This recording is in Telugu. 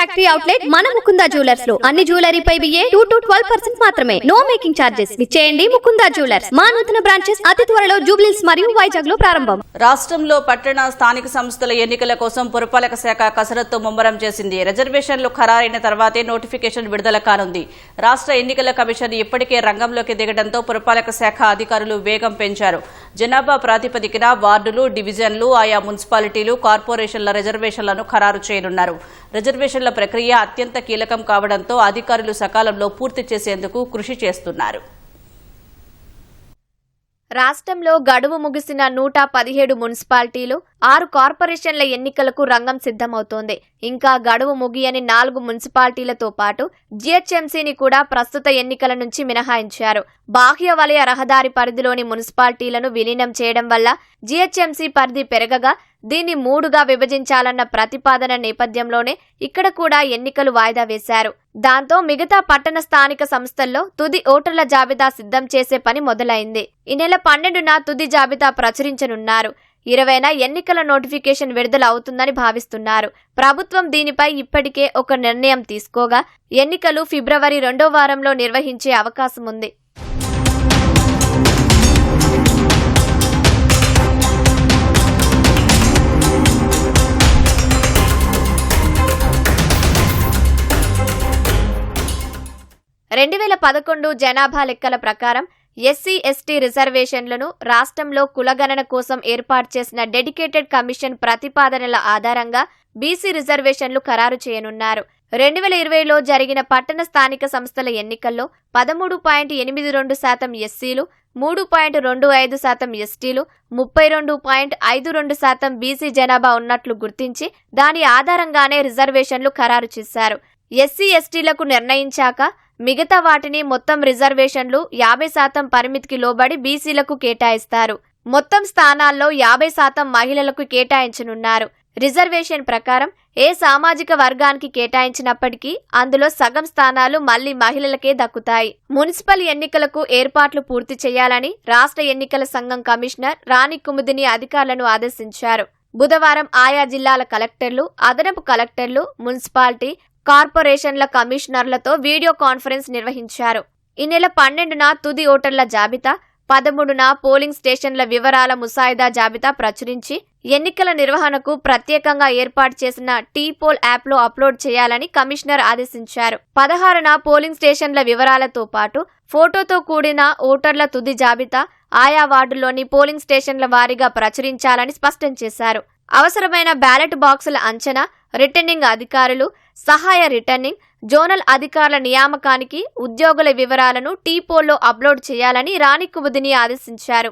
ఫ్యాక్టరీ అవుట్లెట్ మన ముకుందా జ్యువెలర్స్ లో అన్ని జ్యువెలరీపై 2 to 12% మాత్రమే. No making charges. విచ్చేయండి ముకుందా జ్యువెలర్స్. మా నూతన బ్రాంచెస్ అతి త్వరలో జూబ్లీహిల్స్ మరియు వైజాగ్ లో ప్రారంభం. రాష్ట్రంలో పట్టణ స్థానిక సంస్థల ఎన్నికల కోసం పురపాలక శాఖ కసరత్తు ముమ్మరం చేసింది. రిజర్వేషన్లు ఖరారైన తర్వాతే నోటిఫికేషన్ విడుదల కానుంది. రాష్ట్ర ఎన్నికల కమిషన్ ఇప్పటికే రంగంలోకి దిగడంతో పురపాలక శాఖ అధికారులు వేగం పెంచారు. జనాభా ప్రాతిపదికన వార్డులు, డివిజన్లు, ఆయా మున్సిపాలిటీలు, కార్పొరేషన్ల రిజర్వేషన్లను ఖరారు చేయనున్నారు. రిజర్వేషన్ల ప్రక్రియ అత్యంత కీలకం కావడంతో అధికారులు సకాలంలో పూర్తి చేసేందుకు కృషి చేస్తున్నారు. రాష్ట్రంలో గడువు ముగిసిన 117 మున్సిపాలిటీలు, 6 కార్పొరేషన్ల ఎన్నికలకు రంగం సిద్ధమవుతోంది. ఇంకా గడువు ముగియని 4 మున్సిపాలిటీలతో పాటు జీహెచ్ఎంసీని కూడా ప్రస్తుత ఎన్నికల నుంచి మినహాయించారు. బాహ్య వలయ రహదారి పరిధిలోని మున్సిపాలిటీలను విలీనం చేయడం వల్ల జీహెచ్ఎంసీ పరిధి పెరగగా దీన్ని 3గా విభజించాలన్న ప్రతిపాదన నేపథ్యంలోనే ఇక్కడ కూడా ఎన్నికలు వాయిదా వేశారు. దాంతో మిగతా పట్టణ స్థానిక సంస్థల్లో తుది ఓటర్ల జాబితా సిద్ధం చేసే పని మొదలైంది. ఈ నెల 12న తుది జాబితా ప్రచురించనున్నారు. 20న ఎన్నికల నోటిఫికేషన్ విడుదల అవుతుందని భావిస్తున్నారు. ప్రభుత్వం దీనిపై ఇప్పటికే ఒక నిర్ణయం తీసుకోగా ఎన్నికలు ఫిబ్రవరి 2వ వారంలో నిర్వహించే అవకాశం ఉంది. రెండు 2011 జనాభా లెక్కల ప్రకారం ఎస్సీ, ఎస్టీ రిజర్వేషన్లను రాష్ట్రంలో కులగణన కోసం ఏర్పాటు చేసిన డెడికేటెడ్ కమిషన్ ప్రతిపాదనల ఆధారంగా బీసీ రిజర్వేషన్లు ఖరారు చేయనున్నారు. 2020లో జరిగిన పట్టణ స్థానిక సంస్థల ఎన్నికల్లో 13.82% ఎస్సీలు, 3.25% ఎస్టీలు, 32.52% బీసీ జనాభా ఉన్నట్లు గుర్తించి దాని ఆధారంగానే రిజర్వేషన్లు ఖరారు చేశారు. ఎస్సీ, ఎస్టీలకు నిర్ణయించాక మిగతా వాటిని మొత్తం రిజర్వేషన్లు 50% పరిమితికి లోబడి బీసీలకు కేటాయిస్తారు. మొత్తం స్థానాల్లో 50% మహిళలకు కేటాయించనున్నారు. రిజర్వేషన్ ప్రకారం ఏ సామాజిక వర్గానికి కేటాయించినప్పటికీ అందులో సగం స్థానాలు మళ్లీ మహిళలకే దక్కుతాయి. మున్సిపల్ ఎన్నికలకు ఏర్పాట్లు పూర్తి చేయాలని రాష్ట్ర ఎన్నికల సంఘం కమిషనర్ రాణి కుముదిని అధికారులను ఆదేశించారు. బుధవారం ఆయా జిల్లాల కలెక్టర్లు, అదనపు కలెక్టర్లు, మున్సిపాలిటీ, కార్పొరేషన్ల కమిషనర్లతో వీడియో కాన్ఫరెన్స్ నిర్వహించారు. ఈ నెల 12న తుది ఓటర్ల జాబితా, 13న పోలింగ్ స్టేషన్ల వివరాల ముసాయిదా జాబితా ప్రచురించి ఎన్నికల నిర్వహణకు ప్రత్యేకంగా ఏర్పాటు చేసిన టీ-పోల్ యాప్లో అప్లోడ్ చేయాలని కమిషనర్ ఆదేశించారు. 16న పోలింగ్ స్టేషన్ల వివరాలతో పాటు ఫోటోతో కూడిన ఓటర్ల తుది జాబితా ఆయా వార్డుల్లోని పోలింగ్ స్టేషన్ల వారీగా ప్రచురించాలని స్పష్టం చేశారు. అవసరమైన బ్యాలెట్ బాక్సుల అంచనా, రిటర్నింగ్ అధికారులు, సహాయ రిటర్నింగ్, జోనల్ అధికారుల నియామకానికి ఉద్యోగుల వివరాలను టీ-పోల్లో అప్లోడ్ చేయాలని రాణి కుముదిని ఆదేశించారు.